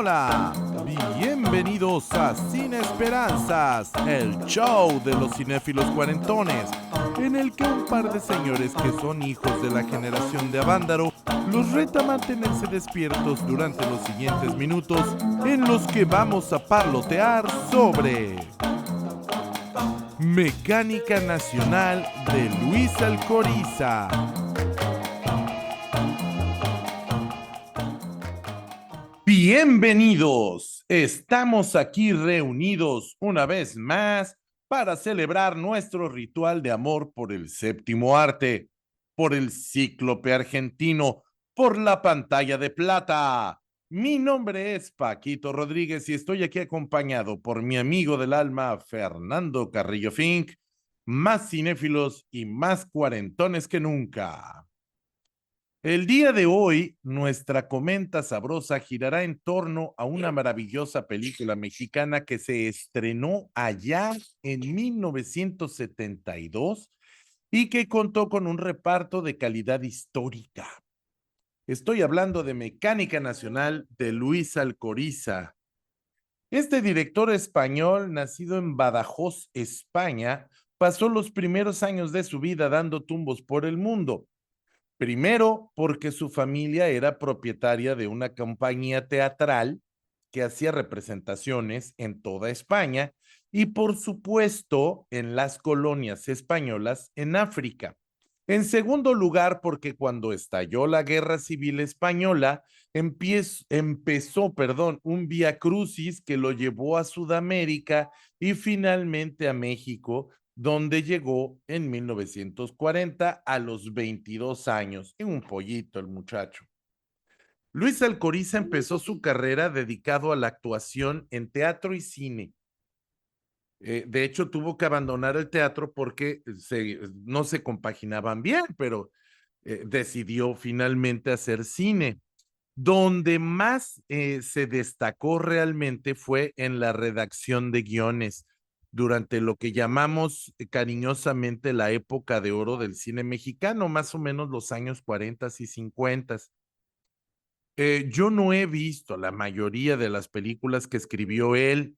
Hola, bienvenidos a Cine Esperanzas, el show de los cinéfilos cuarentones, en el que un par de señores que son hijos de la generación de Avándaro los reta a mantenerse despiertos durante los siguientes minutos en los que vamos a parlotear sobre Mecánica Nacional de Luis Alcoriza. Bienvenidos, estamos aquí reunidos una vez más para celebrar nuestro ritual de amor por el séptimo arte, por el cíclope argentino, por la pantalla de plata. Mi nombre es Paquito Rodríguez y estoy aquí acompañado por mi amigo del alma, Fernando Carrillo Fink, más cinéfilos y más cuarentones que nunca. El día de hoy, nuestra comenta sabrosa girará en torno a una maravillosa película mexicana que se estrenó allá en 1972 y que contó con un reparto de calidad histórica. Estoy hablando de Mecánica Nacional de Luis Alcoriza. Este director español, nacido en Badajoz, España, pasó los primeros años de su vida dando tumbos por el mundo. Primero, porque su familia era propietaria de una compañía teatral que hacía representaciones en toda España y, por supuesto, en las colonias españolas en África. En segundo lugar, porque cuando estalló la Guerra Civil Española, empezó un vía crucis que lo llevó a Sudamérica y finalmente a México, donde llegó en 1940 a los 22 años. En un pollito el muchacho. Luis Alcoriza empezó su carrera dedicado a la actuación en teatro y cine. De hecho, tuvo que abandonar el teatro porque no se compaginaban bien, pero decidió finalmente hacer cine. Donde más se destacó realmente fue en la redacción de guiones durante lo que llamamos cariñosamente la época de oro del cine mexicano, más o menos los años 40 y 50. Yo no he visto la mayoría de las películas que escribió él,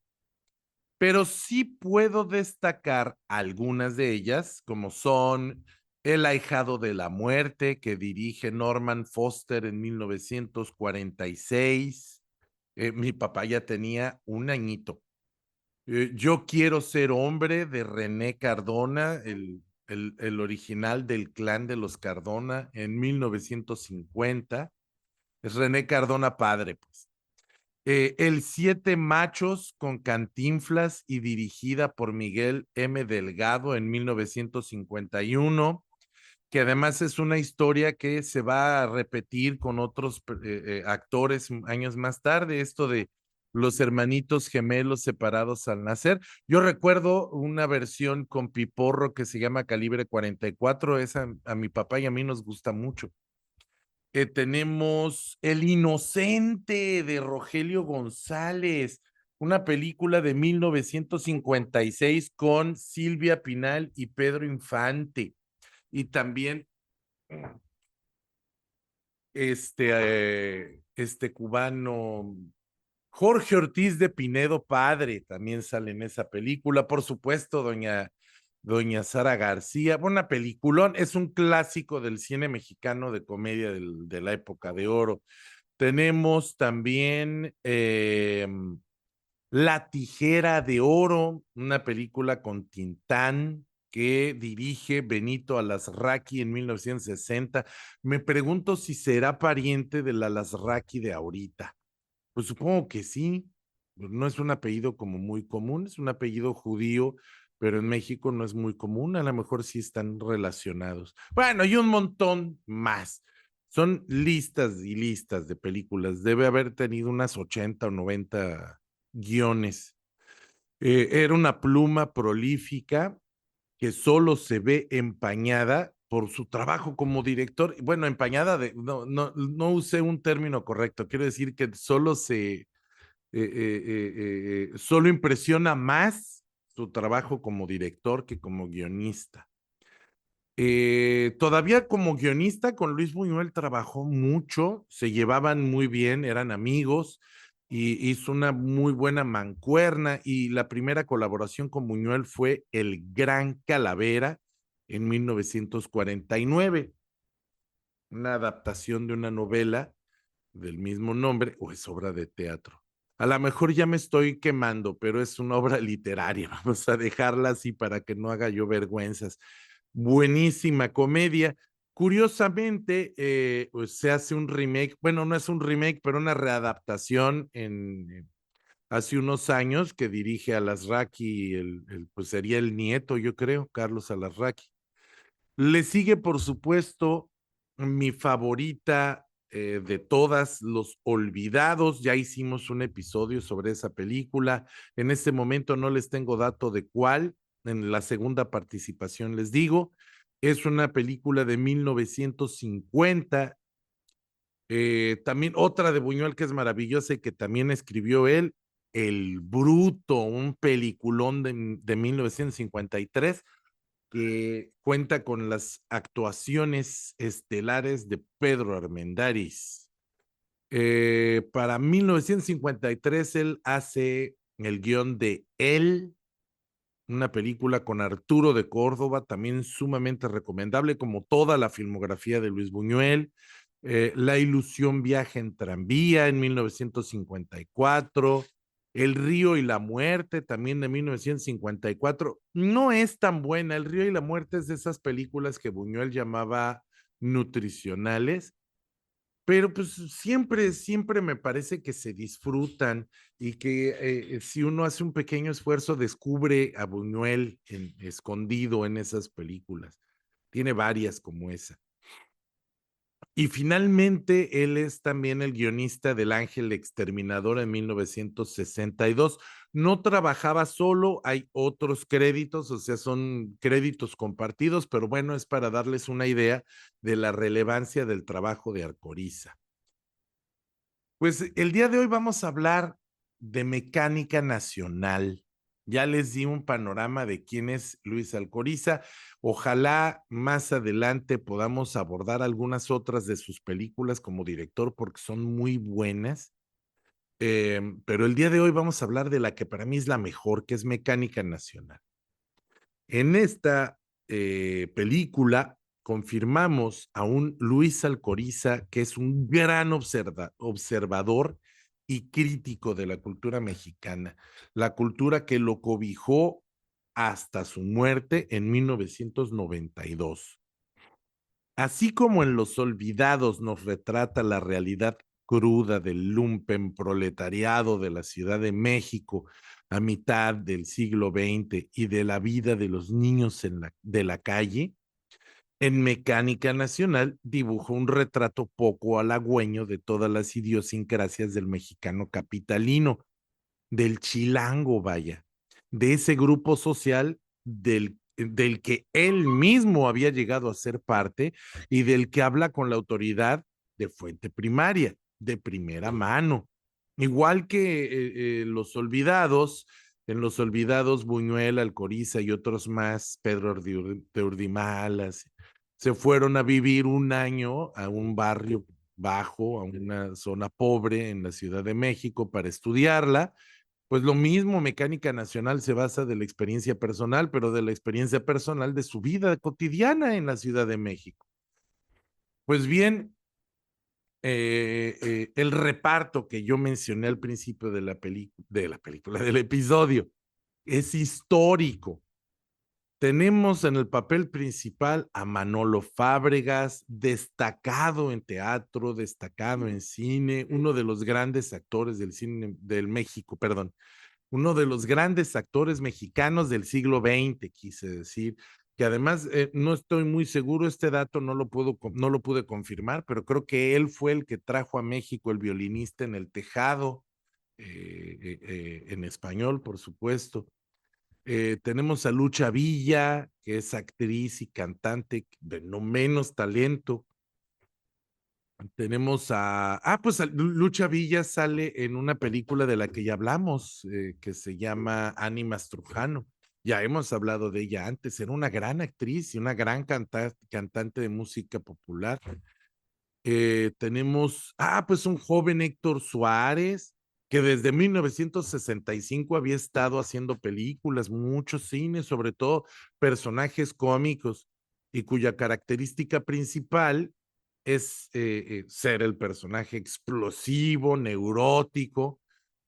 pero sí puedo destacar algunas de ellas, como son El ahijado de la muerte, que dirige Norman Foster en 1946. Mi papá ya tenía un añito. Yo quiero ser hombre, de René Cardona, el original del clan de los Cardona en 1950. Es René Cardona padre, pues. El Siete Machos con Cantinflas y dirigida por Miguel M. Delgado en 1951, que además es una historia que se va a repetir con otros actores años más tarde, esto de los hermanitos gemelos separados al nacer. Yo recuerdo una versión con Piporro que se llama Calibre 44, esa a mi papá y a mí nos gusta mucho. Tenemos El Inocente de Rogelio González, una película de 1956 con Silvia Pinal y Pedro Infante. Y también este cubano, Jorge Ortiz de Pinedo Padre, también sale en esa película. Por supuesto, doña Sara García, una peliculón, es un clásico del cine mexicano de comedia de la época de oro. Tenemos también La Tijera de Oro, una película con Tintán que dirige Benito Alasraqui en 1960. Me pregunto si será pariente del Alasraqui de ahorita. Pues supongo que sí. No es un apellido como muy común, es un apellido judío, pero en México no es muy común. A lo mejor sí están relacionados. Bueno, y un montón más. Son listas y listas de películas. Debe haber tenido unas 80 o 90 guiones. Era una pluma prolífica que solo se ve empañada por su trabajo como director. Bueno, empañada no usé un término correcto. Quiero decir que solo impresiona más su trabajo como director que como guionista. Todavía como guionista con Luis Buñuel trabajó mucho, se llevaban muy bien, eran amigos. y hizo una muy buena mancuerna y la primera colaboración con Buñuel fue El Gran Calavera en 1949, una adaptación de una novela del mismo nombre o es obra de teatro. A lo mejor ya me estoy quemando, pero es una obra literaria. Vamos a dejarla así para que no haga yo vergüenzas. Buenísima comedia. Curiosamente, pues se hace un remake, bueno, no es un remake, pero una readaptación hace unos años que dirige Alasraqui, pues sería el nieto, yo creo, Carlos Alasraqui. Le sigue, por supuesto, mi favorita de todas, Los Olvidados. Ya hicimos un episodio sobre esa película. En este momento no les tengo dato de cuál. En la segunda participación les digo. Es una película de 1950. También otra de Buñuel que es maravillosa y que también escribió él, El Bruto, un peliculón de 1953 que cuenta con las actuaciones estelares de Pedro Armendáriz. Para 1953 él hace el guión de Él, una película con Arturo de Córdoba, también sumamente recomendable, como toda la filmografía de Luis Buñuel. La ilusión viaja en tranvía en 1954. El río y la muerte también de 1954. No es tan buena. El río y la muerte es de esas películas que Buñuel llamaba nutricionales, pero pues siempre me parece que se disfrutan y que si uno hace un pequeño esfuerzo descubre a Buñuel escondido en esas películas. Tiene varias como esa. Y finalmente él es también el guionista del Ángel Exterminador en 1962. No trabajaba solo, hay otros créditos, o sea, son créditos compartidos, pero bueno, es para darles una idea de la relevancia del trabajo de Alcoriza. Pues el día de hoy vamos a hablar de mecánica nacional. Ya les di un panorama de quién es Luis Alcoriza. Ojalá más adelante podamos abordar algunas otras de sus películas como director porque son muy buenas. Pero el día de hoy vamos a hablar de la que para mí es la mejor, que es Mecánica Nacional. En esta película confirmamos a un Luis Alcoriza que es un gran observador y crítico de la cultura mexicana, la cultura que lo cobijó hasta su muerte en 1992. Así como en Los Olvidados nos retrata la realidad cruda del lumpen proletariado de la Ciudad de México a mitad del siglo XX y de la vida de los niños de la calle, en Mecánica Nacional dibujó un retrato poco halagüeño de todas las idiosincrasias del mexicano capitalino, del chilango, vaya, de ese grupo social del que él mismo había llegado a ser parte y del que habla con la autoridad de fuente primaria, de primera mano. Igual que en Los Olvidados, Buñuel, Alcoriza y otros más, Pedro de Urdimalas, se fueron a vivir un año a un barrio bajo, a una zona pobre en la Ciudad de México para estudiarla. Pues lo mismo, Mecánica Nacional se basa de la experiencia personal, pero de la experiencia personal de su vida cotidiana en la Ciudad de México. Pues bien, el reparto que yo mencioné al principio de la película, del episodio, es histórico. Tenemos en el papel principal a Manolo Fábregas, destacado en teatro, destacado en cine, uno de los grandes actores del cine del México, perdón, uno de los grandes actores mexicanos del siglo XX, quise decir, que además no estoy muy seguro, este dato no lo pude confirmar, pero creo que él fue el que trajo a México el violinista en el tejado, en español, por supuesto. Tenemos a Lucha Villa, que es actriz y cantante de no menos talento. Tenemos pues Lucha Villa sale en una película de la que ya hablamos, que se llama Ánimas Trujano. Ya hemos hablado de ella antes, era una gran actriz y una gran cantante de música popular. Tenemos, pues un joven Héctor Suárez, que desde 1965 había estado haciendo películas, muchos cines, sobre todo personajes cómicos, y cuya característica principal es ser el personaje explosivo, neurótico,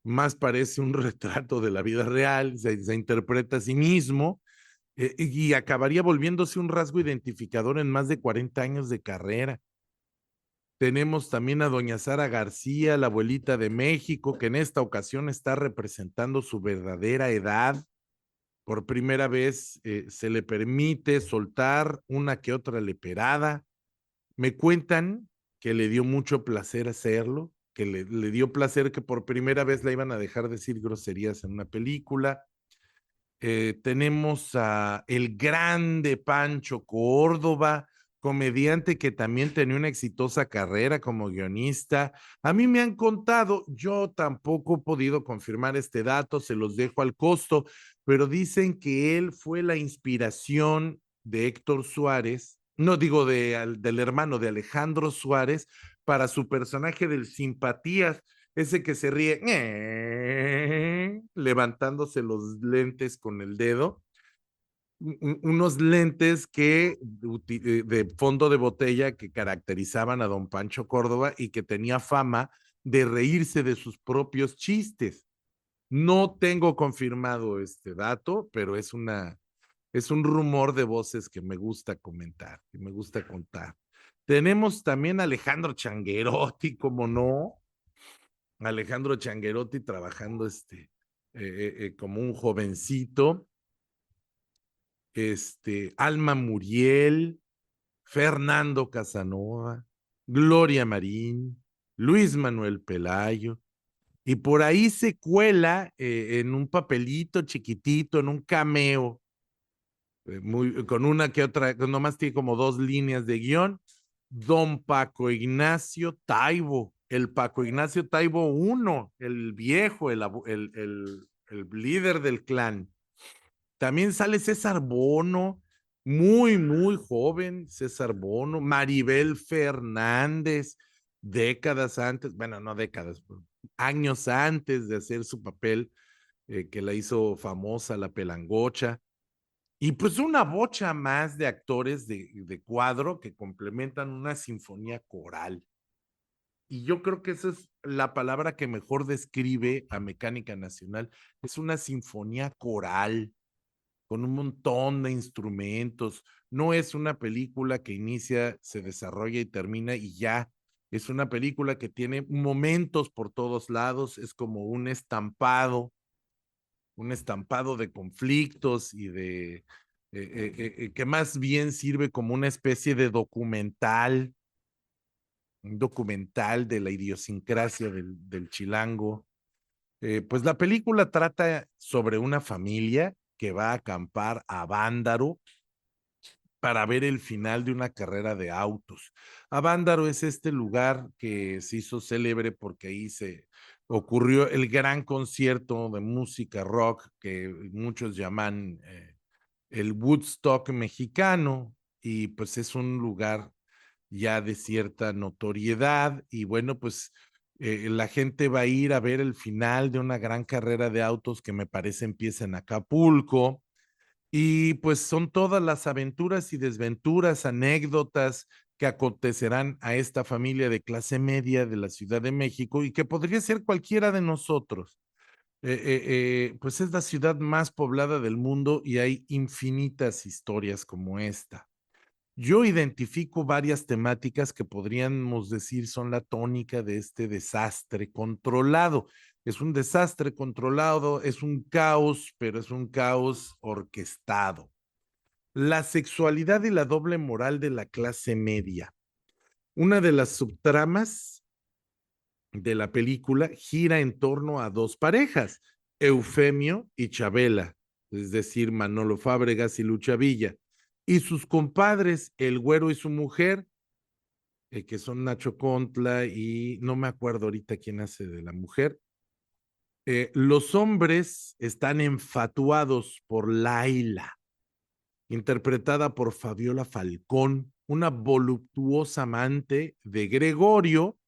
más parece un retrato de la vida real, se interpreta a sí mismo, y acabaría volviéndose un rasgo identificador en más de 40 años de carrera. Tenemos también a doña Sara García, la abuelita de México, que en esta ocasión está representando su verdadera edad. Por primera vez se le permite soltar una que otra leperada. Me cuentan que le dio mucho placer hacerlo, que le dio placer que por primera vez la iban a dejar decir groserías en una película. Tenemos a el grande Pancho Córdoba, comediante que también tenía una exitosa carrera como guionista. A mí me han contado, yo tampoco he podido confirmar este dato, se los dejo al costo, pero dicen que él fue la inspiración de Héctor Suárez, no digo del hermano de Alejandro Suárez, para su personaje del Simpatías, ese que se ríe, levantándose los lentes con el dedo, unos lentes que de fondo de botella que caracterizaban a don Pancho Córdoba y que tenía fama de reírse de sus propios chistes. No tengo confirmado este dato, pero es un rumor de voces que me gusta comentar, que me gusta contar. Tenemos también a Alejandro Changuerotti, como no, Alejandro Changuerotti trabajando como un jovencito, Alma Muriel, Fernando Casanova, Gloria Marín, Luis Manuel Pelayo, y por ahí se cuela en un papelito chiquitito, en un cameo, con una que otra, nomás tiene como dos líneas de guión, don Paco Ignacio Taibo, el Paco Ignacio Taibo uno, el viejo, el líder del clan. También sale César Bono, muy joven, César Bono, Maribel Fernández, décadas antes, bueno, no décadas, años antes de hacer su papel que la hizo famosa, la pelangocha. Y pues una bocha más de actores de cuadro que complementan una sinfonía coral. Y yo creo que esa es la palabra que mejor describe a Mecánica Nacional. Es una sinfonía coral con un montón de instrumentos. No es una película que inicia, se desarrolla y termina y ya. Es una película que tiene momentos por todos lados. Es como un estampado de conflictos y que más bien sirve como una especie de documental, un documental de la idiosincrasia del chilango. Pues la película trata sobre una familia que va a acampar a Vándaro para ver el final de una carrera de autos. Avándaro es este lugar que se hizo célebre porque ahí se ocurrió el gran concierto de música rock que muchos llaman el Woodstock mexicano, y pues es un lugar ya de cierta notoriedad y bueno, pues la gente va a ir a ver el final de una gran carrera de autos que me parece empieza en Acapulco, y pues son todas las aventuras y desventuras, anécdotas que acontecerán a esta familia de clase media de la Ciudad de México y que podría ser cualquiera de nosotros. Pues es la ciudad más poblada del mundo y hay infinitas historias como esta. Yo identifico varias temáticas que podríamos decir son la tónica de este desastre controlado. Es un desastre controlado, es un caos, pero es un caos orquestado. La sexualidad y la doble moral de la clase media. Una de las subtramas de la película gira en torno a dos parejas, Eufemio y Chabela, es decir, Manolo Fábregas y Lucha Villa, y sus compadres, el güero y su mujer, que son Nacho Contla y no me acuerdo ahorita quién hace de la mujer. Los hombres están enfatuados por Laila, interpretada por Fabiola Falcón, una voluptuosa amante de Gregorio,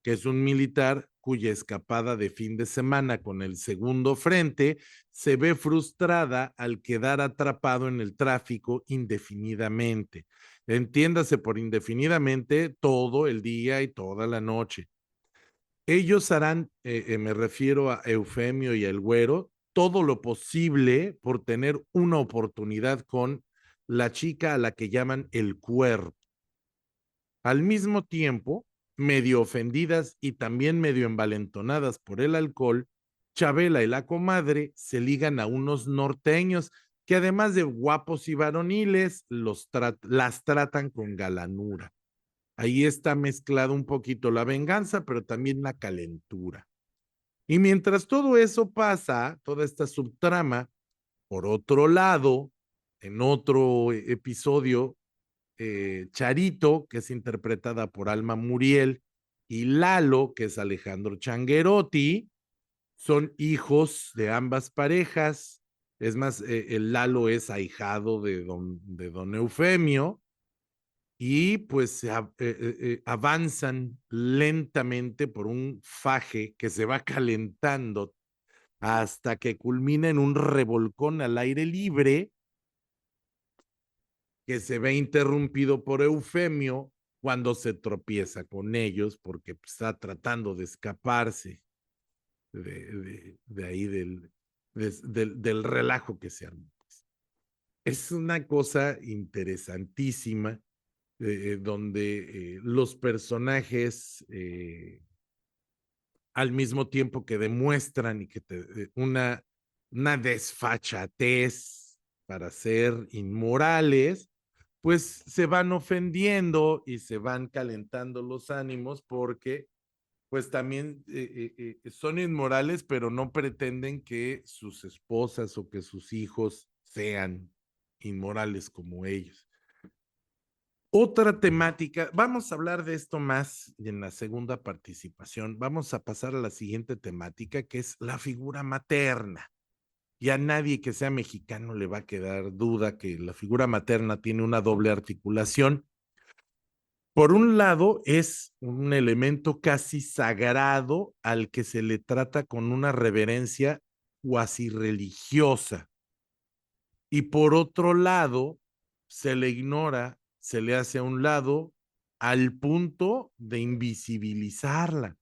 que es un militar cuya escapada de fin de semana con el segundo frente se ve frustrada al quedar atrapado en el tráfico indefinidamente. Entiéndase por indefinidamente todo el día y toda la noche. Ellos harán, me refiero a Eufemio y el Güero, todo lo posible por tener una oportunidad con la chica a la que llaman el cuerpo. Al mismo tiempo, medio ofendidas y también medio envalentonadas por el alcohol, Chabela y la comadre se ligan a unos norteños que además de guapos y varoniles, las tratan con galanura. Ahí está mezclado un poquito la venganza, pero también la calentura. Y mientras todo eso pasa, toda esta subtrama, por otro lado, en otro episodio, Charito, que es interpretada por Alma Muriel, y Lalo, que es Alejandro Changuerotti, son hijos de ambas parejas. Es más, el Lalo es ahijado de don Eufemio, y pues avanzan lentamente por un faje que se va calentando hasta que culmina en un revolcón al aire libre que se ve interrumpido por Eufemio cuando se tropieza con ellos porque está tratando de escaparse de ahí del relajo que se armó. Es una cosa interesantísima donde los personajes al mismo tiempo que demuestran y que una desfachatez para ser inmorales, pues se van ofendiendo y se van calentando los ánimos porque pues también son inmorales, pero no pretenden que sus esposas o que sus hijos sean inmorales como ellos. Otra temática, vamos a hablar de esto más en la segunda participación. Vamos a pasar a la siguiente temática, que es la figura materna. Y a nadie que sea mexicano le va a quedar duda que la figura materna tiene una doble articulación. Por un lado, es un elemento casi sagrado al que se le trata con una reverencia cuasi religiosa. Y por otro lado, se le ignora, se le hace a un lado al punto de invisibilizarla.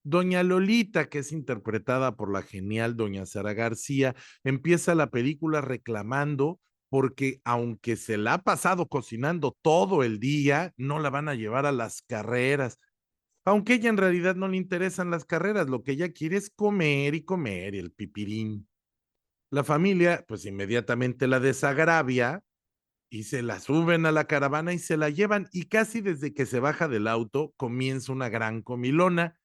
Doña Lolita, que es interpretada por la genial doña Sara García, empieza la película reclamando porque aunque se la ha pasado cocinando todo el día, no la van a llevar a las carreras. Aunque ella en realidad no le interesan las carreras, lo que ella quiere es comer y comer el pipirín. La familia, pues inmediatamente la desagravia y se la suben a la caravana y se la llevan y casi desde que se baja del auto comienza una gran comilona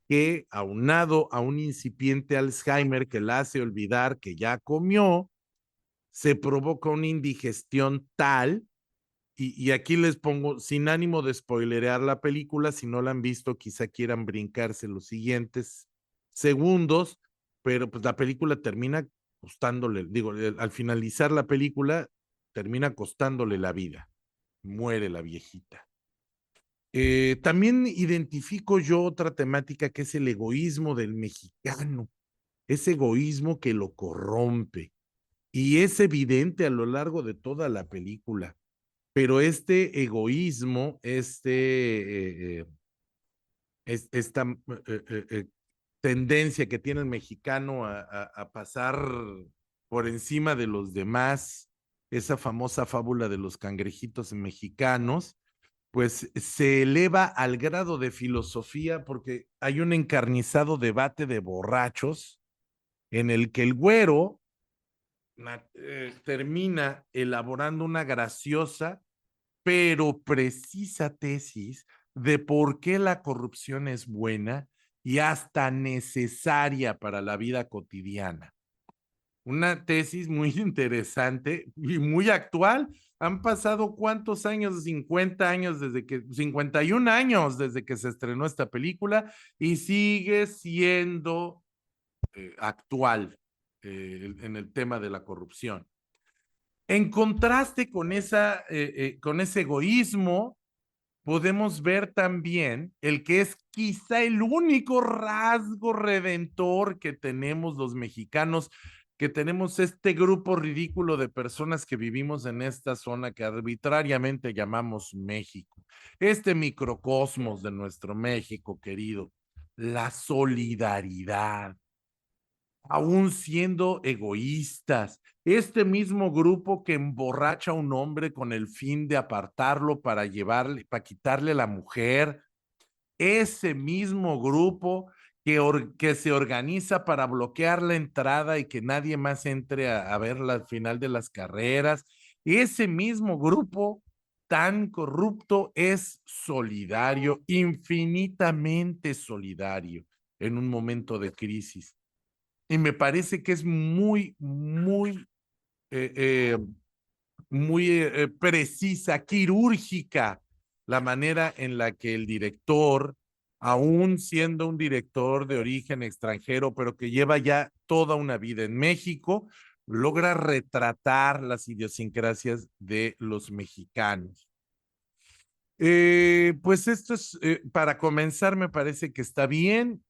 que aunado a un incipiente Alzheimer que la hace olvidar que ya comió, se provoca una indigestión tal y aquí les pongo sin ánimo de spoilerear la película, si no la han visto quizá quieran brincarse los siguientes segundos, pero pues la película termina costándole, digo, al finalizar la película termina costándole la vida, muere la viejita. También identifico yo otra temática que es el egoísmo del mexicano, ese egoísmo que lo corrompe y es evidente a lo largo de toda la película, pero este egoísmo, esta tendencia que tiene el mexicano a pasar por encima de los demás, esa famosa fábula de los cangrejitos mexicanos, pues se eleva al grado de filosofía porque hay un encarnizado debate de borrachos en el que el güero termina elaborando una graciosa pero precisa tesis de por qué la corrupción es buena y hasta necesaria para la vida cotidiana. Una tesis muy interesante y muy actual. Han pasado cuántos años, 50 años desde que, 51 años desde que se estrenó esta película y sigue siendo actual en el tema de la corrupción. En contraste con ese egoísmo, podemos ver también el que es quizá el único rasgo redentor que tenemos los mexicanos, que tenemos este grupo ridículo de personas que vivimos en esta zona que arbitrariamente llamamos México, este microcosmos de nuestro México querido, la solidaridad, aún siendo egoístas. Este mismo grupo que emborracha a un hombre con el fin de apartarlo para llevarle, para quitarle la mujer, ese mismo grupo que se organiza para bloquear la entrada y que nadie más entre a verla al final de las carreras, ese mismo grupo tan corrupto es solidario, infinitamente solidario en un momento de crisis. Y me parece que es eh, eh, muy precisa, quirúrgica, la manera en la que el director, aún siendo un director de origen extranjero, pero que lleva ya toda una vida en México, logra retratar las idiosincrasias de los mexicanos. Pues esto es, para comenzar, me parece que está bien.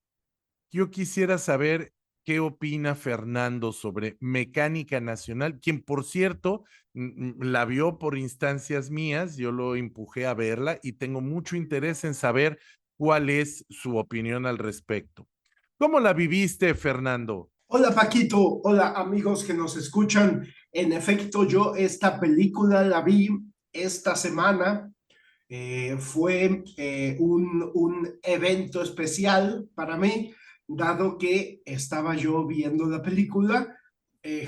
Yo quisiera saber qué opina Fernando sobre Mecánica Nacional, quien por cierto la vio por instancias mías, yo lo empujé a verla y tengo mucho interés en saber cuál es su opinión al respecto. ¿Cómo la viviste, Fernando? Hola Paquito, hola amigos que nos escuchan. En efecto, yo esta película la vi esta semana. Fue un evento especial para mí, dado que estaba yo viendo la película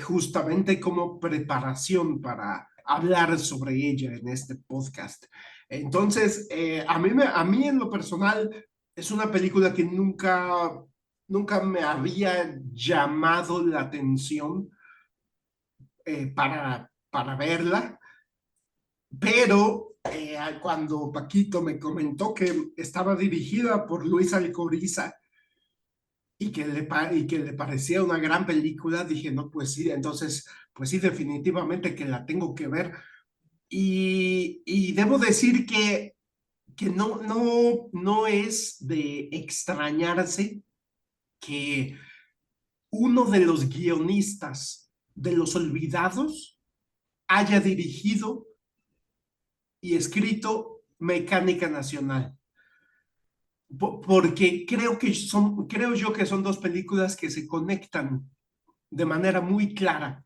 justamente como preparación para hablar sobre ella en este podcast. Entonces, a mí en lo personal es una película que nunca me había llamado la atención para verla, pero cuando Paquito me comentó que estaba dirigida por Luis Alcoriza y que le parecía una gran película, dije, no, pues sí, entonces, pues sí, definitivamente que la tengo que ver. Y debo decir que no es de extrañarse que uno de los guionistas de Los Olvidados haya dirigido y escrito Mecánica Nacional. Porque creo yo que son dos películas que se conectan de manera muy clara.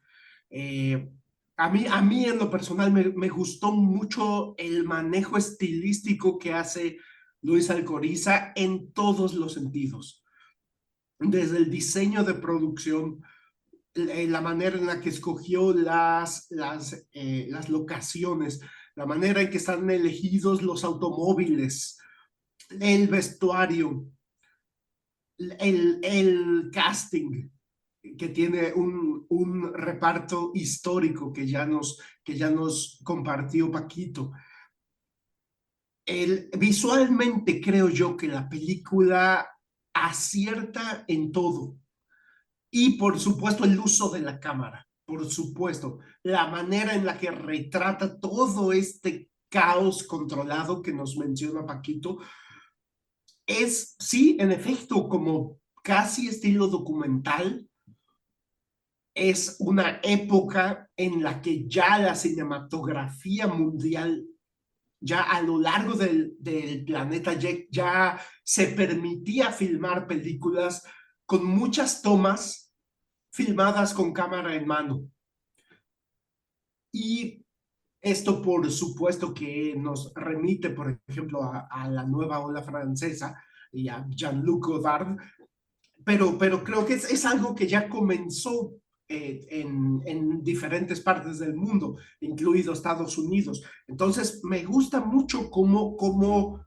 Eh, a mí en lo personal me gustó mucho el manejo estilístico que hace Luis Alcoriza en todos los sentidos. Desde el diseño de producción, la manera en la que escogió las locaciones, la manera en que están elegidos los automóviles, el vestuario, el casting, que tiene un reparto histórico que ya nos compartió Paquito. Visualmente creo yo que la película acierta en todo. Y por supuesto el uso de la cámara, por supuesto, la manera en la que retrata todo este caos controlado que nos menciona Paquito, es, sí, en efecto, como casi estilo documental. Es una época en la que ya la cinematografía mundial, ya a lo largo del planeta, ya se permitía filmar películas con muchas tomas filmadas con cámara en mano. Y esto, por supuesto, que nos remite, por ejemplo, a la nueva ola francesa y a Jean-Luc Godard, pero creo que es algo que ya comenzó en diferentes partes del mundo, incluido Estados Unidos. Entonces, me gusta mucho cómo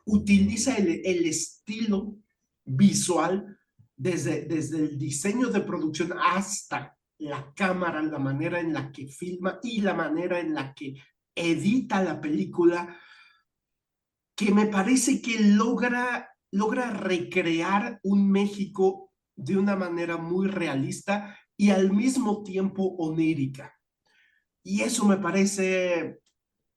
utiliza el estilo visual desde el diseño de producción hasta la cámara, la manera en la que filma y la manera en la que edita la película, que me parece que logra recrear un México de una manera muy realista y al mismo tiempo onírica. Y eso me parece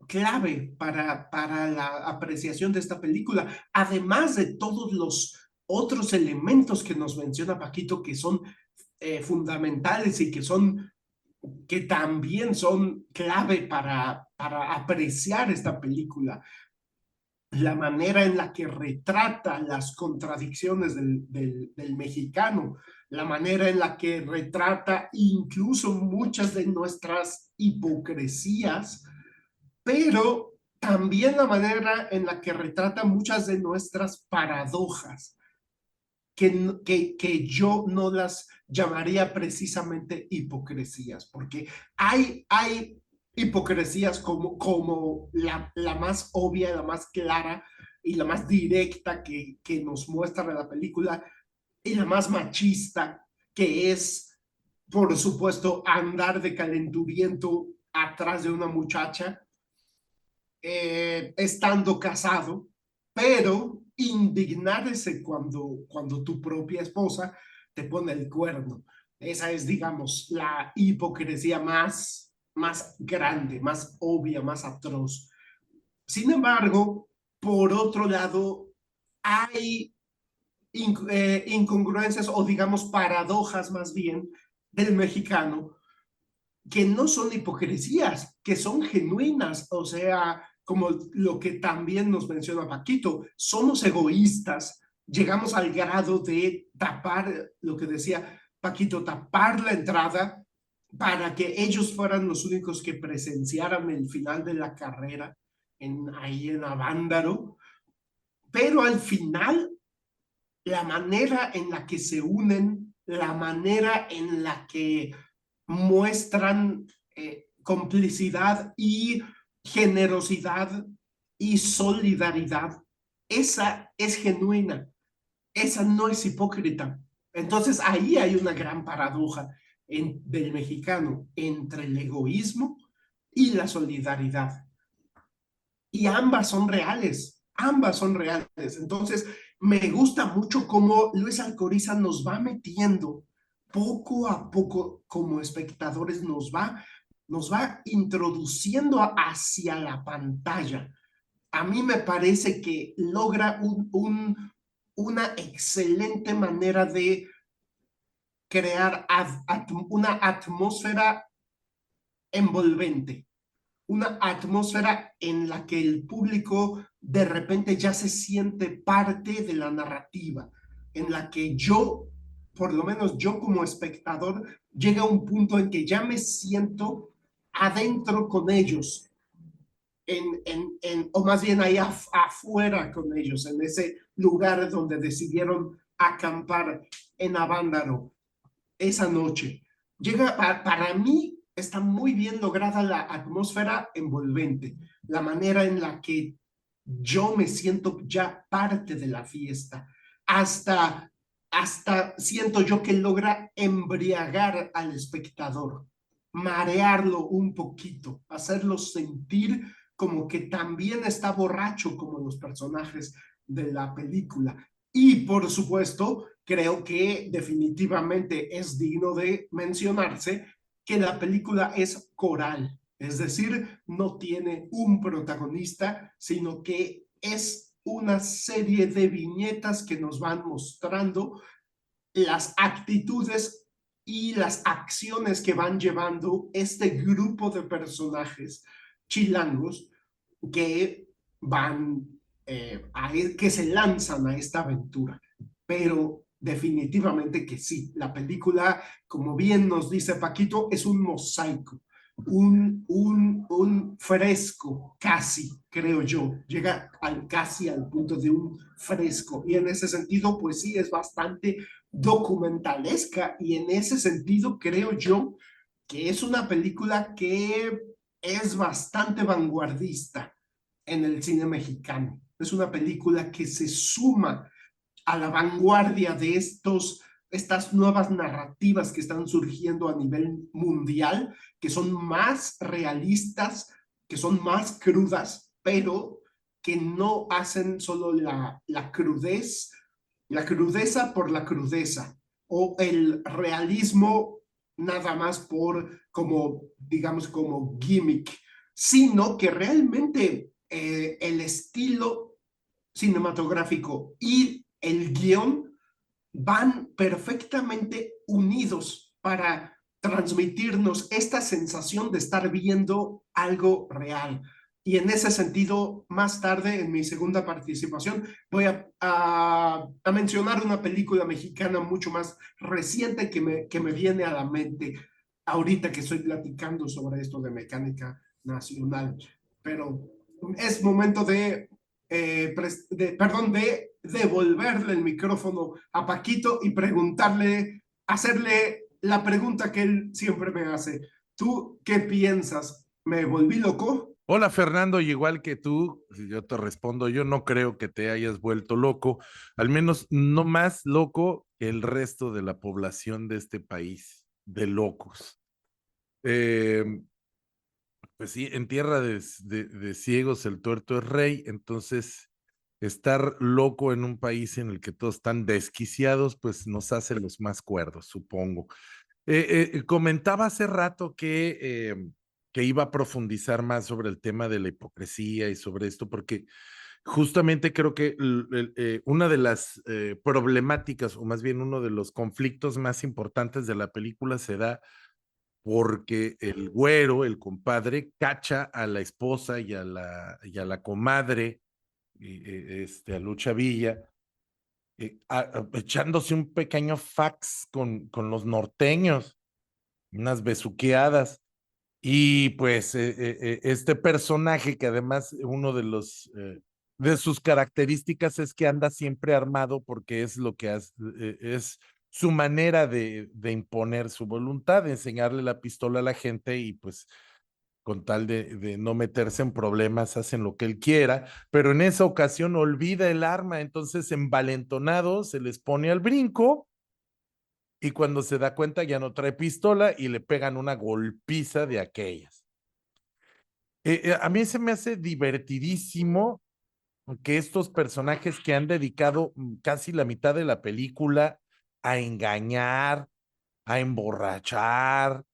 clave para la apreciación de esta película, además de todos los otros elementos que nos menciona Paquito, que son fundamentales y que también son clave para apreciar esta película. La manera en la que retrata las contradicciones del mexicano, la manera en la que retrata incluso muchas de nuestras hipocresías, pero también la manera en la que retrata muchas de nuestras paradojas, que yo no las llamaría precisamente hipocresías, porque hay hipocresías como la más obvia, la más clara y la más directa que nos muestra la película, y la más machista, que es, por supuesto, andar de calenturiento atrás de una muchacha, estando casado, pero indignarse cuando tu propia esposa te pone el cuerno. Esa es, digamos, la hipocresía más grande, más obvia, más atroz. Sin embargo, por otro lado, hay incongruencias o, digamos, paradojas más bien del mexicano que no son hipocresías, que son genuinas, o sea, como lo que también nos menciona Paquito, somos egoístas, llegamos al grado de tapar, lo que decía Paquito, tapar la entrada para que ellos fueran los únicos que presenciaran el final de la carrera ahí en Avándaro, pero al final la manera en la que se unen, la manera en la que muestran complicidad y generosidad y solidaridad, esa es genuina, esa no es hipócrita. Entonces ahí hay una gran paradoja del mexicano entre el egoísmo y la solidaridad. Y ambas son reales, ambas son reales. Entonces, me gusta mucho cómo Luis Alcoriza nos va metiendo poco a poco como espectadores, nos va introduciendo hacia la pantalla. A mí me parece que logra una excelente manera de crear una atmósfera envolvente, una atmósfera en la que el público de repente ya se siente parte de la narrativa, en la que yo, por lo menos yo como espectador, llega a un punto en que ya me siento adentro con ellos, o más bien ahí afuera con ellos, en ese lugar donde decidieron acampar en Avándaro esa noche. Para mí está muy bien lograda la atmósfera envolvente, la manera en la que yo me siento ya parte de la fiesta, hasta, hasta siento yo que logra embriagar al espectador, marearlo un poquito, hacerlo sentir como que también está borracho como los personajes de la película. Y por supuesto, creo que definitivamente es digno de mencionarse que la película es coral, es decir, no tiene un protagonista, sino que es una serie de viñetas que nos van mostrando las actitudes y las acciones que van llevando este grupo de personajes chilangos que van que se lanzan a esta aventura. Pero definitivamente que sí, la película, como bien nos dice Paquito, es un mosaico, un fresco, casi, creo yo, llega casi al punto de un fresco. Y en ese sentido, pues sí, es bastante documentalesca. Y en ese sentido, creo yo que es una película que es bastante vanguardista en el cine mexicano. Es una película que se suma a la vanguardia de estas nuevas narrativas que están surgiendo a nivel mundial, que son más realistas, que son más crudas, pero que no hacen solo la crudeza por la crudeza, o el realismo nada más por, como, digamos, como gimmick, sino que realmente el estilo cinematográfico y el guión van perfectamente unidos para transmitirnos esta sensación de estar viendo algo real. Y en ese sentido, más tarde, en mi segunda participación, voy a mencionar una película mexicana mucho más reciente que me viene a la mente ahorita que estoy platicando sobre esto de mecánica nacional. Pero es momento perdón, de devolverle el micrófono a Paquito y preguntarle, hacerle la pregunta que él siempre me hace. ¿Tú qué piensas? ¿Me volví loco? Hola Fernando, y igual que tú, si yo te respondo, yo no creo que te hayas vuelto loco, al menos no más loco que el resto de la población de este país, de locos. Eh, pues sí, en tierra de ciegos el tuerto es rey, entonces estar loco en un país en el que todos están desquiciados, pues nos hace los más cuerdos, supongo. Comentaba hace rato que iba a profundizar más sobre el tema de la hipocresía y sobre esto, porque justamente creo que una de las problemáticas, o más bien uno de los conflictos más importantes de la película se da porque el güero, el compadre, cacha a la esposa y a la comadre, a Lucha Villa, echándose un pequeño fax con los norteños, unas besuqueadas. Y pues este personaje, que además uno de sus características es que anda siempre armado porque es lo que es su manera de imponer su voluntad, de enseñarle la pistola a la gente y pues con tal de no meterse en problemas, hacen lo que él quiera, pero en esa ocasión olvida el arma, entonces envalentonado se les pone al brinco y cuando se da cuenta ya no trae pistola y le pegan una golpiza de aquellas. A mí se me hace divertidísimo que estos personajes que han dedicado casi la mitad de la película a engañar, a emborrachar,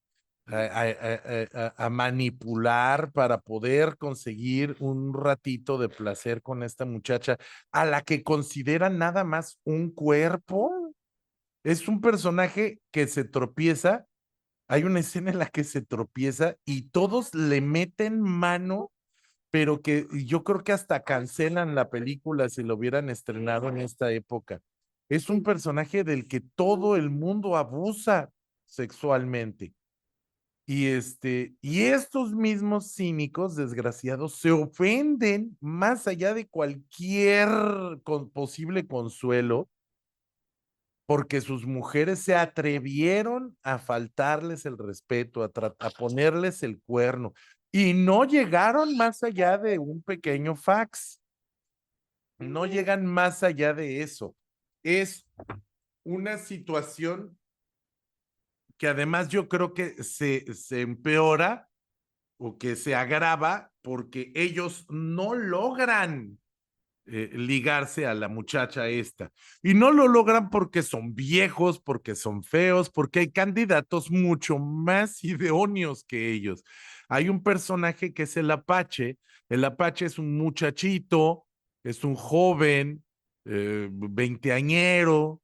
a manipular para poder conseguir un ratito de placer con esta muchacha, a la que consideran nada más un cuerpo. Es un personaje que se tropieza. Hay una escena en la que se tropieza y todos le meten mano, pero que yo creo que hasta cancelan la película si lo hubieran estrenado en esta época. Es un personaje del que todo el mundo abusa sexualmente. Y estos mismos cínicos, desgraciados, se ofenden más allá de cualquier posible consuelo, porque sus mujeres se atrevieron a faltarles el respeto, a ponerles el cuerno, y no llegaron más allá de un pequeño fax, no llegan más allá de eso. Es una situación que además yo creo que se empeora o que se agrava porque ellos no logran ligarse a la muchacha esta. Y no lo logran porque son viejos, porque son feos, porque hay candidatos mucho más idóneos que ellos. Hay un personaje que es el Apache es un muchachito, es un joven, veinteañero,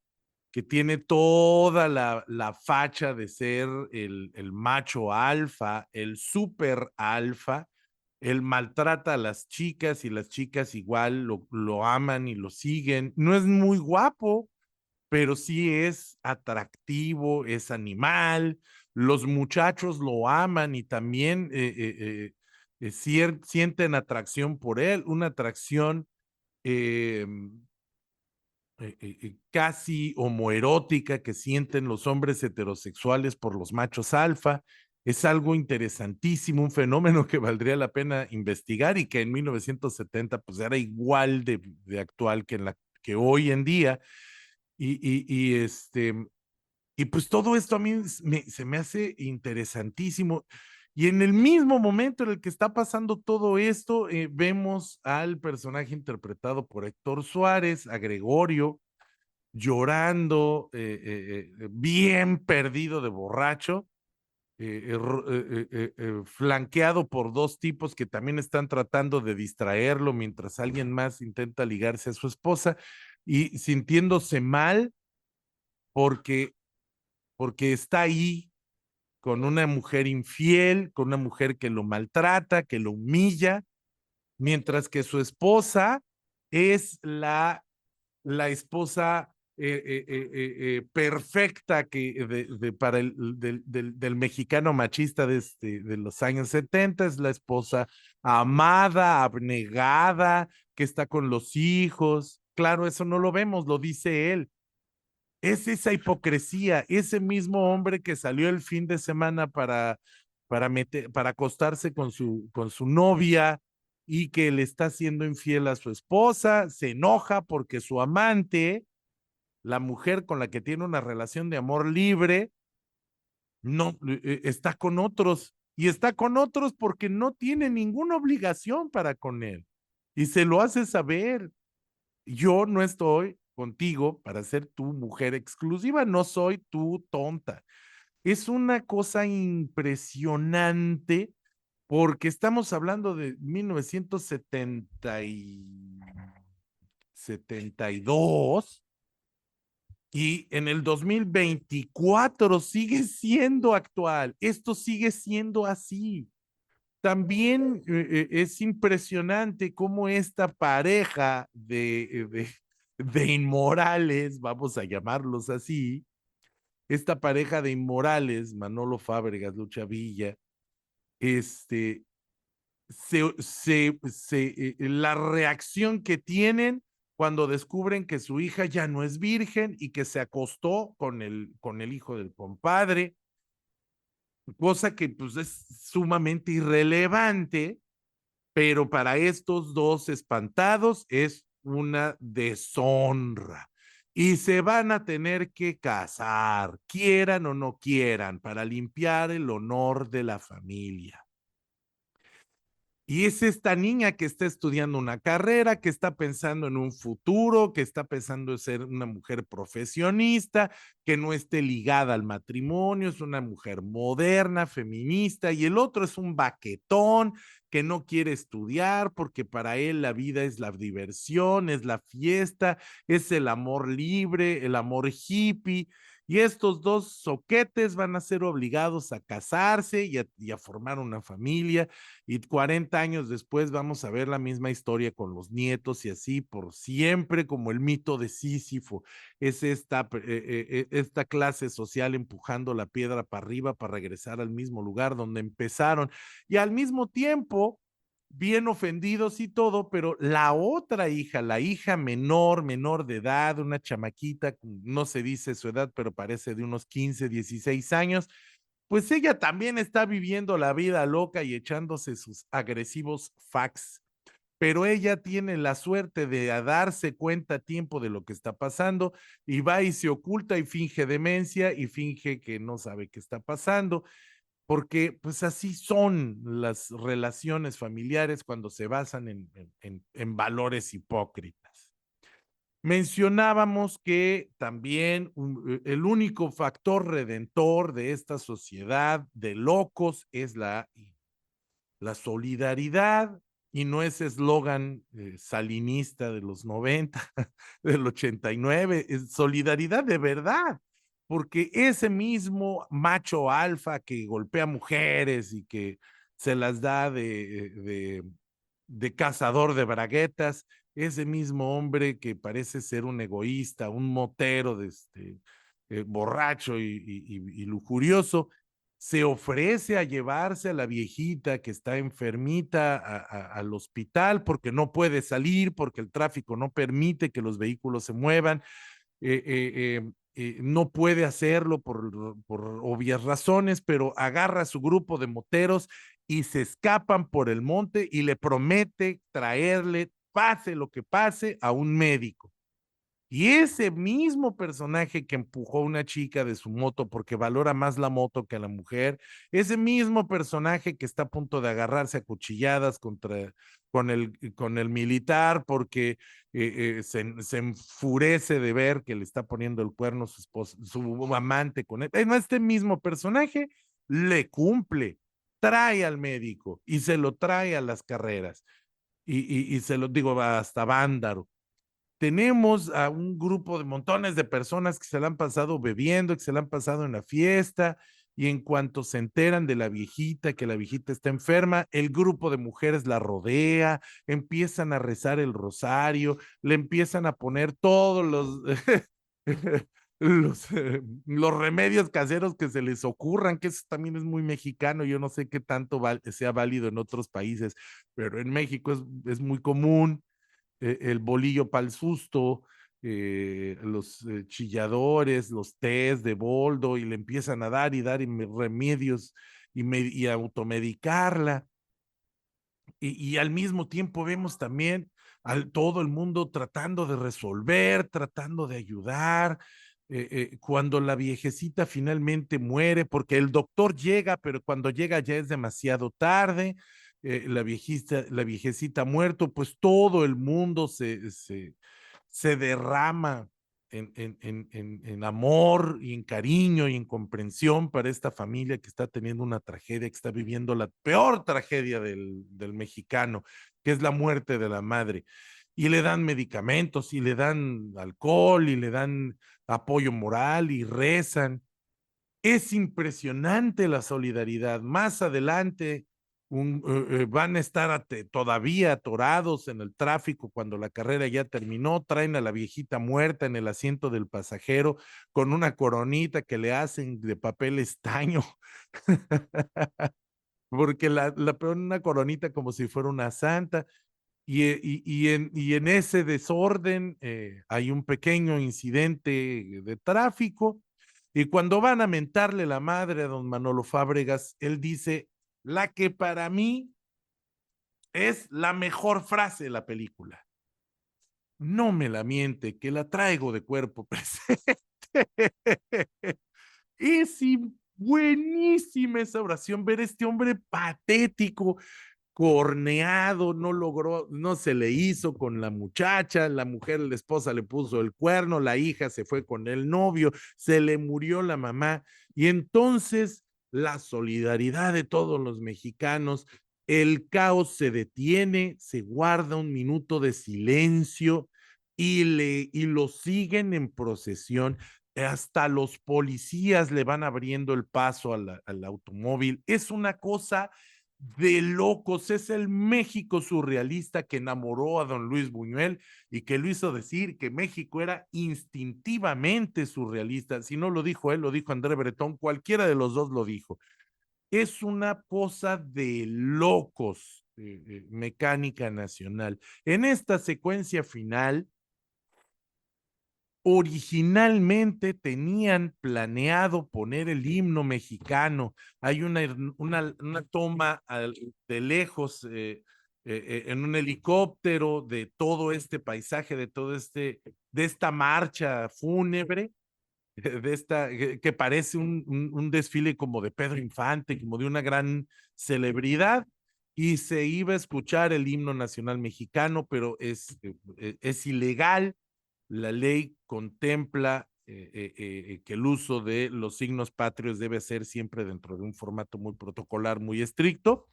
que tiene toda la facha de ser el macho alfa, el super alfa. Él maltrata a las chicas y las chicas igual lo aman y lo siguen. No es muy guapo, pero sí es atractivo, es animal. Los muchachos lo aman y también sienten atracción por él, una atracción eh, casi homoerótica que sienten los hombres heterosexuales por los machos alfa. Es algo interesantísimo, un fenómeno que valdría la pena investigar y que en 1970 pues era igual de actual que hoy en día. Y y pues todo esto a mí se me hace interesantísimo. Y en el mismo momento en el que está pasando todo esto, vemos al personaje interpretado por Héctor Suárez, a Gregorio, llorando, bien perdido de borracho, flanqueado por dos tipos que también están tratando de distraerlo mientras alguien más intenta ligarse a su esposa y sintiéndose mal porque, porque está ahí con una mujer infiel, con una mujer que lo maltrata, que lo humilla, mientras que su esposa es la esposa perfecta para del mexicano machista de los años 70, es la esposa amada, abnegada, que está con los hijos. Claro, eso no lo vemos, lo dice él. Es esa hipocresía, ese mismo hombre que salió el fin de semana para acostarse con su novia y que le está siendo infiel a su esposa, se enoja porque su amante, la mujer con la que tiene una relación de amor libre, no está con otros y está con otros porque no tiene ninguna obligación para con él y se lo hace saber. Yo no estoy contigo para ser tu mujer exclusiva, no soy tu tonta. Es una cosa impresionante porque estamos hablando de 1972 y en el 2024 sigue siendo actual. Esto sigue siendo así. También es impresionante cómo esta pareja de inmorales, vamos a llamarlos así, esta pareja de inmorales, Manolo Fábregas, Lucha Villa, este, la reacción que tienen cuando descubren que su hija ya no es virgen y que se acostó con el hijo del compadre, cosa que pues es sumamente irrelevante, pero para estos dos espantados es una deshonra. Y se van a tener que casar, quieran o no quieran, para limpiar el honor de la familia. Y es esta niña que está estudiando una carrera, que está pensando en un futuro, que está pensando en ser una mujer profesionista, que no esté ligada al matrimonio, es una mujer moderna, feminista, y el otro es un baquetón que no quiere estudiar porque para él la vida es la diversión, es la fiesta, es el amor libre, el amor hippie. Y estos dos soquetes van a ser obligados a casarse y a formar una familia y 40 años después vamos a ver la misma historia con los nietos y así por siempre como el mito de Sísifo. Es esta clase social empujando la piedra para arriba para regresar al mismo lugar donde empezaron y al mismo tiempo bien ofendidos y todo, pero la otra hija, la hija menor de edad, una chamaquita, no se dice su edad, pero parece de unos 15, 16 años, pues ella también está viviendo la vida loca y echándose sus agresivos fax, pero ella tiene la suerte de darse cuenta a tiempo de lo que está pasando y va y se oculta y finge demencia y finge que no sabe qué está pasando, porque pues así son las relaciones familiares cuando se basan en valores hipócritas. Mencionábamos que también el único factor redentor de esta sociedad de locos es la solidaridad y no ese eslogan salinista de los 90, del 89, es solidaridad de verdad, porque ese mismo macho alfa que golpea mujeres y que se las da de cazador de braguetas, ese mismo hombre que parece ser un egoísta, un motero borracho y lujurioso, se ofrece a llevarse a la viejita que está enfermita al hospital porque no puede salir, porque el tráfico no permite que los vehículos se muevan, no puede hacerlo por obvias razones, pero agarra a su grupo de moteros y se escapan por el monte y le promete traerle, pase lo que pase, a un médico. Y ese mismo personaje que empujó a una chica de su moto porque valora más la moto que a la mujer, ese mismo personaje que está a punto de agarrarse a cuchilladas con el militar porque se enfurece de ver que le está poniendo el cuerno su esposa, su amante con él. No, este mismo personaje le cumple, trae al médico y se lo trae a las carreras. Y se lo digo hasta Vándaro. Tenemos a un grupo de montones de personas que se la han pasado bebiendo, que se la han pasado en la fiesta, y en cuanto se enteran de la viejita, que la viejita está enferma, el grupo de mujeres la rodea, empiezan a rezar el rosario, le empiezan a poner todos los remedios caseros que se les ocurran, que eso también es muy mexicano. Yo no sé qué tanto sea válido en otros países, pero en México es muy común el bolillo para el susto, los chilladores, los tés de boldo, y le empiezan a dar y dar remedios y automedicarla. Y al mismo tiempo vemos también todo el mundo tratando de resolver, tratando de ayudar. Cuando la viejecita finalmente muere, porque el doctor llega, pero cuando llega ya es demasiado tarde. La viejecita ha muerto, pues todo el mundo se derrama en amor y en cariño y en comprensión para esta familia que está teniendo una tragedia, que está viviendo la peor tragedia del mexicano, que es la muerte de la madre. Y le dan medicamentos y le dan alcohol y le dan apoyo moral y rezan. Es impresionante la solidaridad. Más adelante van a estar todavía atorados en el tráfico cuando la carrera ya terminó. Traen a la viejita muerta en el asiento del pasajero con una coronita que le hacen de papel estaño, porque la ponen una coronita como si fuera una santa. Y en ese desorden hay un pequeño incidente de tráfico, y cuando van a mentarle la madre a don Manolo Fábregas, él dice la que para mí es la mejor frase de la película: no me la miente, que la traigo de cuerpo presente. Es buenísima esa oración, ver a este hombre patético, corneado, no logró, no se le hizo con la muchacha, la mujer, la esposa le puso el cuerno, la hija se fue con el novio, se le murió la mamá, y entonces la solidaridad de todos los mexicanos, el caos se detiene, se guarda un minuto de silencio y lo siguen en procesión. Hasta los policías le van abriendo el paso al automóvil. Es una cosa de locos. Es el México surrealista que enamoró a don Luis Buñuel y que lo hizo decir que México era instintivamente surrealista. Si no lo dijo él, lo dijo André Breton, cualquiera de los dos lo dijo. Es una cosa de locos, Mecánica Nacional. En esta secuencia final, originalmente tenían planeado poner el himno mexicano. Hay una toma de lejos en un helicóptero de todo este paisaje, de esta marcha fúnebre, que parece un desfile como de Pedro Infante, como de una gran celebridad, y se iba a escuchar el himno nacional mexicano, pero es ilegal. La ley contempla que el uso de los signos patrios debe ser siempre dentro de un formato muy protocolar, muy estricto,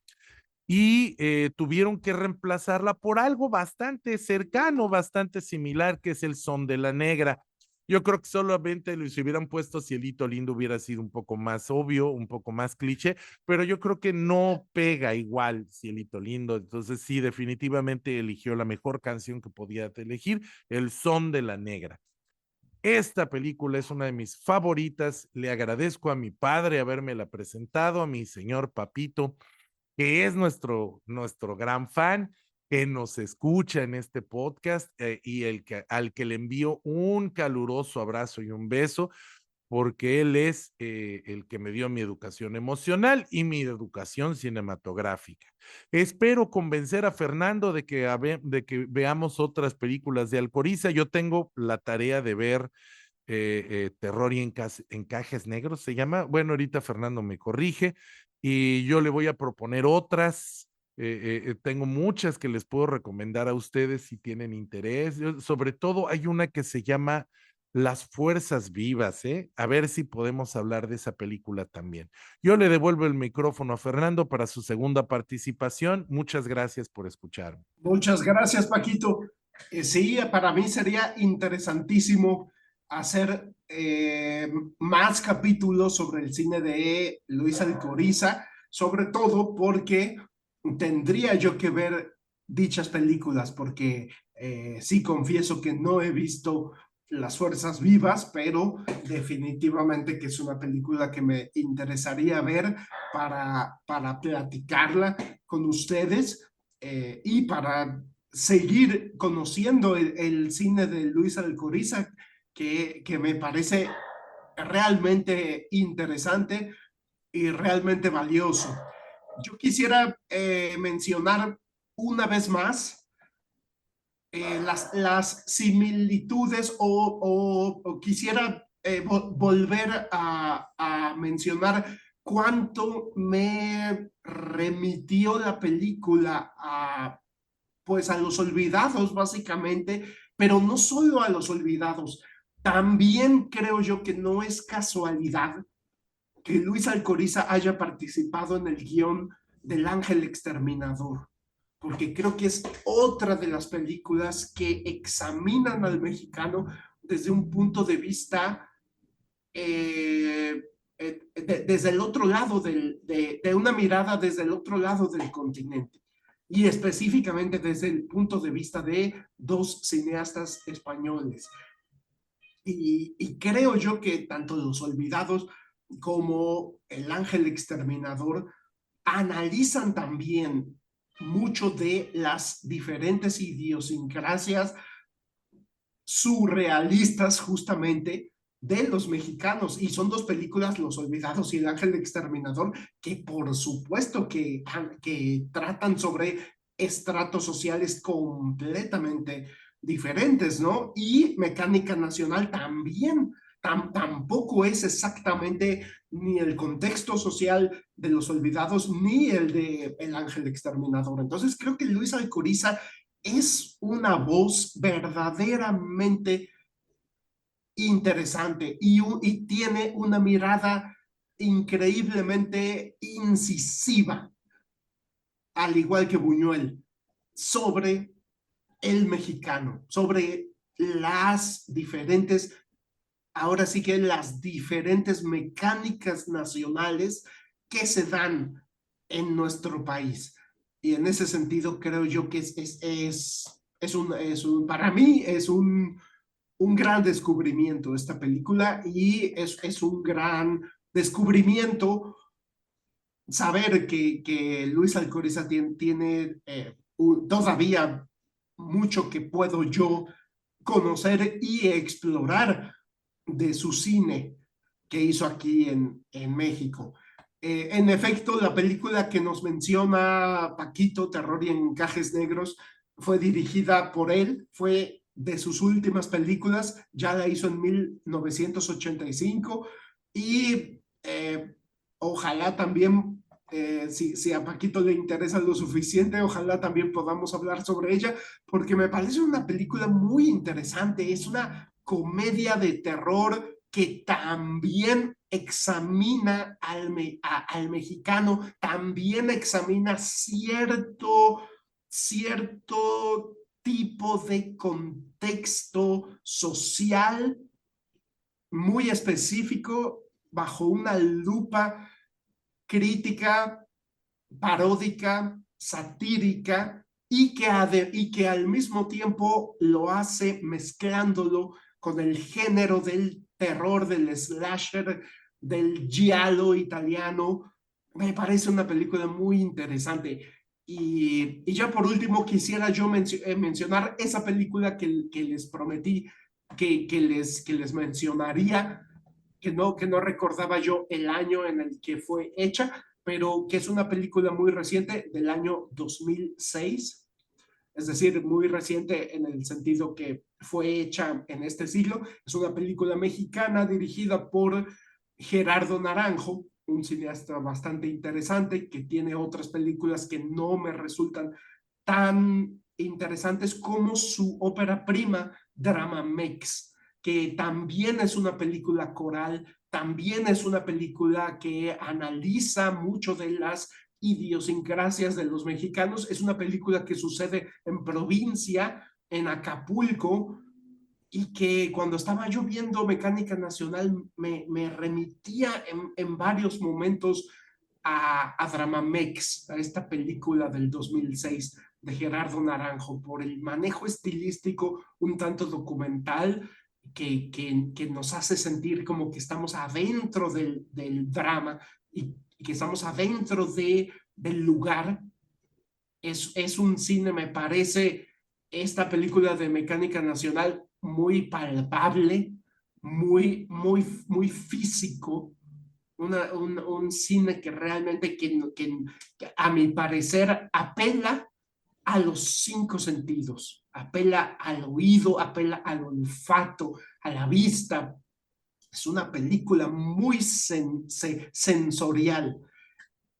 y tuvieron que reemplazarla por algo bastante cercano, bastante similar, que es el son de la negra. Yo creo que solamente si hubieran puesto Cielito Lindo hubiera sido un poco más obvio, un poco más cliché, pero yo creo que no pega igual Cielito Lindo. Entonces sí, definitivamente eligió la mejor canción que podía elegir, el son de la negra. Esta película es una de mis favoritas. Le agradezco a mi padre habérmela presentado, a mi señor papito, que es nuestro gran fan, que nos escucha en este podcast, y al que le envío un caluroso abrazo y un beso, porque él es el que me dio mi educación emocional y mi educación cinematográfica. Espero convencer a Fernando de que veamos otras películas de Alcoriza. Yo tengo la tarea de ver Terror y Encajes Negros, se llama. Bueno, ahorita Fernando me corrige y yo le voy a proponer otras. Tengo muchas que les puedo recomendar a ustedes si tienen interés. Sobre todo hay una que se llama Las fuerzas vivas, ¿eh? A ver si podemos hablar de esa película también. Yo le devuelvo el micrófono a Fernando para su segunda participación. Muchas gracias por escucharme. Muchas gracias, Paquito. Sí, para mí sería interesantísimo hacer más capítulos sobre el cine de Luis Alcoriza, sobre todo porque tendría yo que ver dichas películas, porque sí confieso que no he visto Las Fuerzas Vivas, pero definitivamente que es una película que me interesaría ver para platicarla con ustedes y para seguir conociendo el cine de Luis Alcoriza, que me parece realmente interesante y realmente valioso. Yo quisiera mencionar una vez más las similitudes o quisiera volver a mencionar cuánto me remitió la película pues a los olvidados básicamente, pero no solo a los olvidados. También creo yo que no es casualidad que Luis Alcoriza haya participado en el guión del Ángel Exterminador, porque creo que es otra de las películas que examinan al mexicano desde un punto de vista desde el otro lado de una mirada desde el otro lado del continente y específicamente desde el punto de vista de dos cineastas españoles. Y creo yo que tanto Los Olvidados como El Ángel Exterminador analizan también mucho de las diferentes idiosincrasias surrealistas justamente de los mexicanos. Y son dos películas, Los Olvidados y El Ángel Exterminador, que por supuesto que tratan sobre estratos sociales completamente diferentes, ¿no? Y Mecánica Nacional también. Tampoco es exactamente ni el contexto social de Los Olvidados ni el de El Ángel Exterminador. Entonces creo que Luis Alcoriza es una voz verdaderamente interesante y tiene una mirada increíblemente incisiva, al igual que Buñuel, sobre el mexicano, sobre las diferentes, ahora sí que las diferentes mecánicas nacionales que se dan en nuestro país. Y en ese sentido creo yo que para mí es un gran descubrimiento esta película y es un gran descubrimiento saber que Luis Alcoriza tiene todavía mucho que puedo yo conocer y explorar de su cine que hizo aquí en México. En efecto, la película que nos menciona Paquito, Terror y Encajes Negros, fue dirigida por él, fue de sus últimas películas, ya la hizo en 1985 y ojalá también, si a Paquito le interesa lo suficiente, ojalá también podamos hablar sobre ella, porque me parece una película muy interesante, es una comedia de terror que también examina al mexicano, también examina cierto tipo de contexto social muy específico bajo una lupa crítica, paródica, satírica y que al mismo tiempo lo hace mezclándolo con el género del terror, del slasher, del giallo italiano. Me parece una película muy interesante. Y ya por último quisiera yo mencionar esa película que les prometí que les mencionaría, que no recordaba yo el año en el que fue hecha, pero que es una película muy reciente del año 2006, es decir, muy reciente en el sentido que fue hecha en este siglo. Es una película mexicana dirigida por Gerardo Naranjo, un cineasta bastante interesante que tiene otras películas que no me resultan tan interesantes como su ópera prima, Drama Mex. que también es una película coral, también es una película que analiza mucho de las idiosincrasias de los mexicanos. Es una película que sucede en provincia, en Acapulco, y que cuando estaba yo viendo Mecánica Nacional me remitía en varios momentos a Dramamex, a esta película del 2006 de Gerardo Naranjo, por el manejo estilístico un tanto documental que nos hace sentir como que estamos adentro del drama y que estamos adentro del lugar. Es un cine, me parece, esta película de Mecánica Nacional muy palpable, muy físico, un cine que realmente, que a mi parecer, apela a los cinco sentidos, apela al oído, apela al olfato, a la vista. Es una película muy sensorial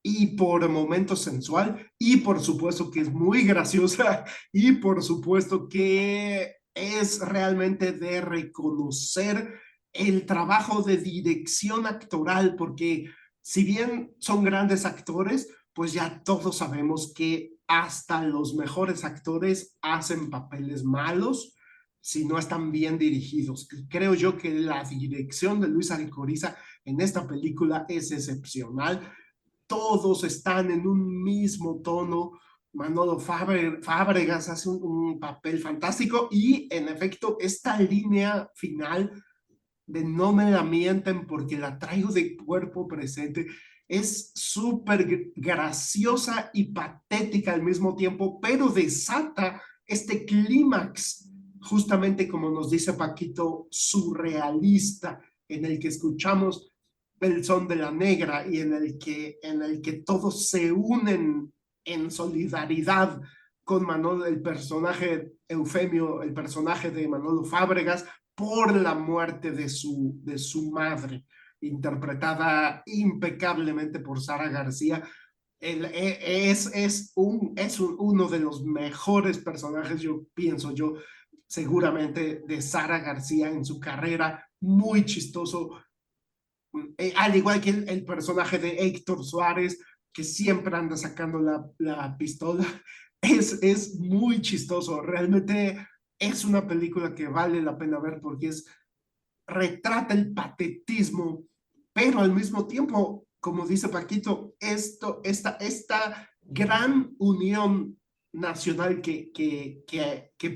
y por momentos sensual y por supuesto que es muy graciosa y por supuesto que es realmente de reconocer el trabajo de dirección actoral, porque si bien son grandes actores, pues ya todos sabemos que hasta los mejores actores hacen papeles malos si no están bien dirigidos. Y creo yo que la dirección de Luis Alcoriza en esta película es excepcional. Todos están en un mismo tono. Manolo Fábregas hace un papel fantástico y en efecto esta línea final de no me la mienten porque la traigo de cuerpo presente es súper graciosa y patética al mismo tiempo, pero desata este clímax, justamente como nos dice Paquito, surrealista, en el que escuchamos el son de la negra y en el que todos se unen en solidaridad con Manolo, el personaje Eufemio, el personaje de Manolo Fábregas, por la muerte de su madre, interpretada impecablemente por Sara García. Uno de los mejores personajes, yo pienso yo, seguramente, de Sara García en su carrera, muy chistoso, al igual que el personaje de Héctor Suárez, que siempre anda sacando la pistola, es muy chistoso. Realmente es una película que vale la pena ver porque retrata el patetismo, pero al mismo tiempo, como dice Paquito, esta gran unión nacional que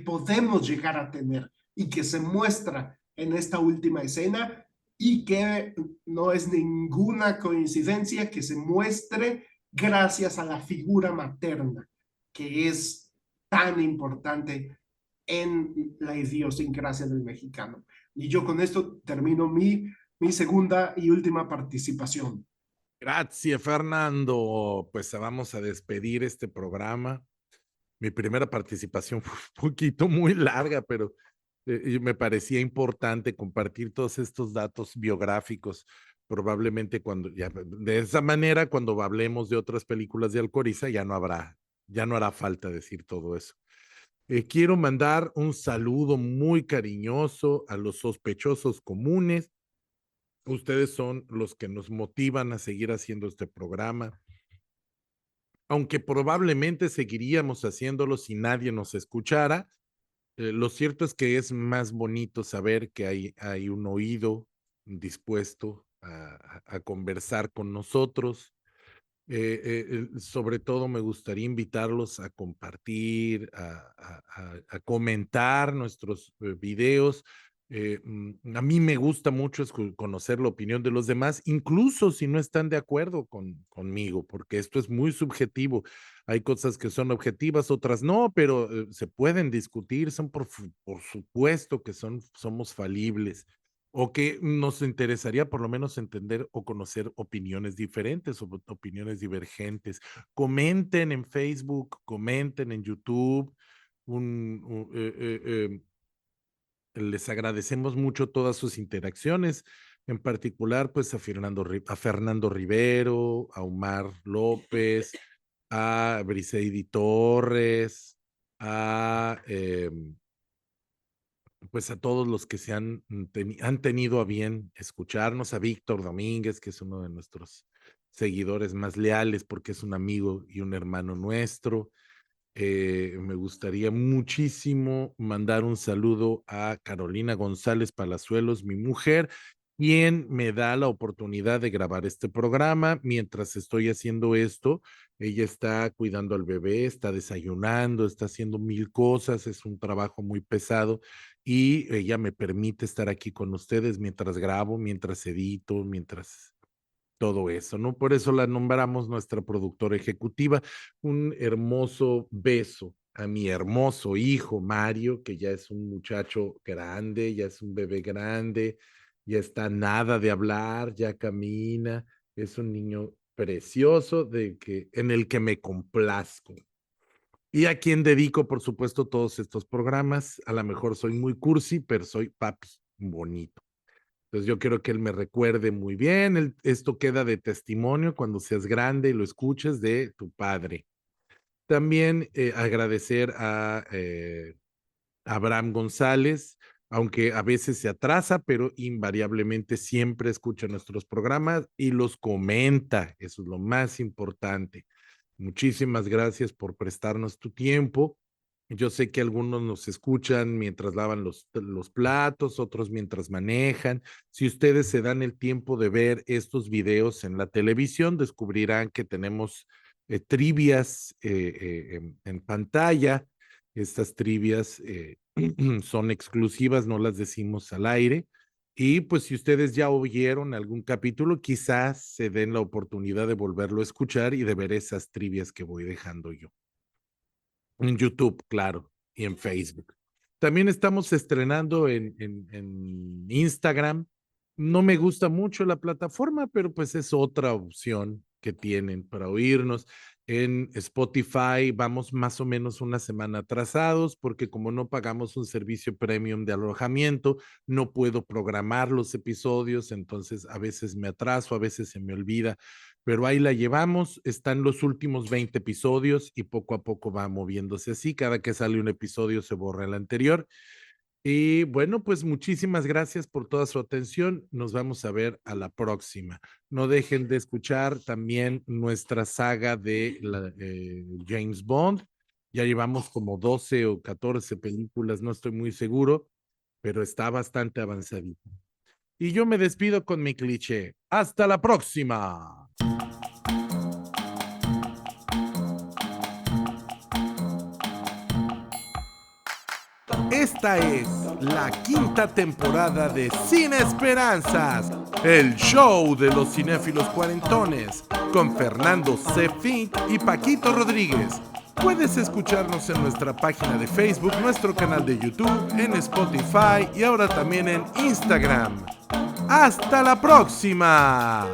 podemos llegar a tener y que se muestra en esta última escena y que no es ninguna coincidencia que se muestre gracias a la figura materna, que es tan importante en la idiosincrasia del mexicano. Y yo con esto termino mi segunda y última participación. Gracias, Fernando. Pues vamos a despedir este programa. Mi primera participación fue un poquito muy larga, pero me parecía importante compartir todos estos datos biográficos. Probablemente cuando ya de esa manera, cuando hablemos de otras películas de Alcoriza, ya no hará falta decir todo eso. Quiero mandar un saludo muy cariñoso a los sospechosos comunes. Ustedes son los que nos motivan a seguir haciendo este programa, aunque probablemente seguiríamos haciéndolo si nadie nos escuchara. Lo cierto es que es más bonito saber que hay un oído dispuesto a conversar con nosotros. Sobre todo me gustaría invitarlos a compartir, a comentar nuestros videos. A mí me gusta mucho conocer la opinión de los demás, incluso si no están de acuerdo conmigo, porque esto es muy subjetivo. Hay cosas que son objetivas, otras no, pero se pueden discutir, son por supuesto que somos falibles o que nos interesaría por lo menos entender o conocer opiniones diferentes o opiniones divergentes. Comenten en Facebook, comenten en YouTube. Les agradecemos mucho todas sus interacciones, en particular pues a Fernando Rivero, a Omar López, a Briseidi Torres, a pues a todos los que han tenido a bien escucharnos, a Víctor Domínguez, que es uno de nuestros seguidores más leales porque es un amigo y un hermano nuestro. Me gustaría muchísimo mandar un saludo a Carolina González Palazuelos, mi mujer, quien me da la oportunidad de grabar este programa. Mientras estoy haciendo esto, ella está cuidando al bebé, está desayunando, está haciendo mil cosas, es un trabajo muy pesado y ella me permite estar aquí con ustedes mientras grabo, mientras edito, mientras todo eso, ¿no? Por eso la nombramos nuestra productora ejecutiva. Un hermoso beso a mi hermoso hijo Mario, que ya es un muchacho grande, ya es un bebé grande, ya está nada de hablar, ya camina, es un niño precioso en el que me complazco. Y a quien dedico, por supuesto, todos estos programas. A lo mejor soy muy cursi, pero soy papi bonito. Entonces yo quiero que él me recuerde muy bien. Esto queda de testimonio cuando seas grande y lo escuches de tu padre. También agradecer a Abraham González, aunque a veces se atrasa, pero invariablemente siempre escucha nuestros programas y los comenta. Eso es lo más importante. Muchísimas gracias por prestarnos tu tiempo. Yo sé que algunos nos escuchan mientras lavan los platos, otros mientras manejan. Si ustedes se dan el tiempo de ver estos videos en la televisión, descubrirán que tenemos trivias en pantalla. Estas trivias son exclusivas, no las decimos al aire. Y pues si ustedes ya oyeron algún capítulo, quizás se den la oportunidad de volverlo a escuchar y de ver esas trivias que voy dejando yo. En YouTube, claro, y en Facebook. También estamos estrenando en Instagram. No me gusta mucho la plataforma, pero pues es otra opción que tienen para oírnos. En Spotify vamos más o menos una semana atrasados porque como no pagamos un servicio premium de alojamiento, no puedo programar los episodios, entonces a veces me atraso, a veces se me olvida, pero ahí la llevamos, están los últimos 20 episodios y poco a poco va moviéndose así, cada que sale un episodio se borra el anterior. Y bueno, pues muchísimas gracias por toda su atención, nos vamos a ver a la próxima. No dejen de escuchar también nuestra saga de James Bond, ya llevamos como 12 o 14 películas, no estoy muy seguro, pero está bastante avanzadito. Y yo me despido con mi cliché. Hasta la próxima. Esta es la quinta temporada de Sin Esperanzas, el show de los cinéfilos cuarentones, con Fernando C. Fink y Paquito Rodríguez. Puedes escucharnos en nuestra página de Facebook, nuestro canal de YouTube, en Spotify y ahora también en Instagram. ¡Hasta la próxima!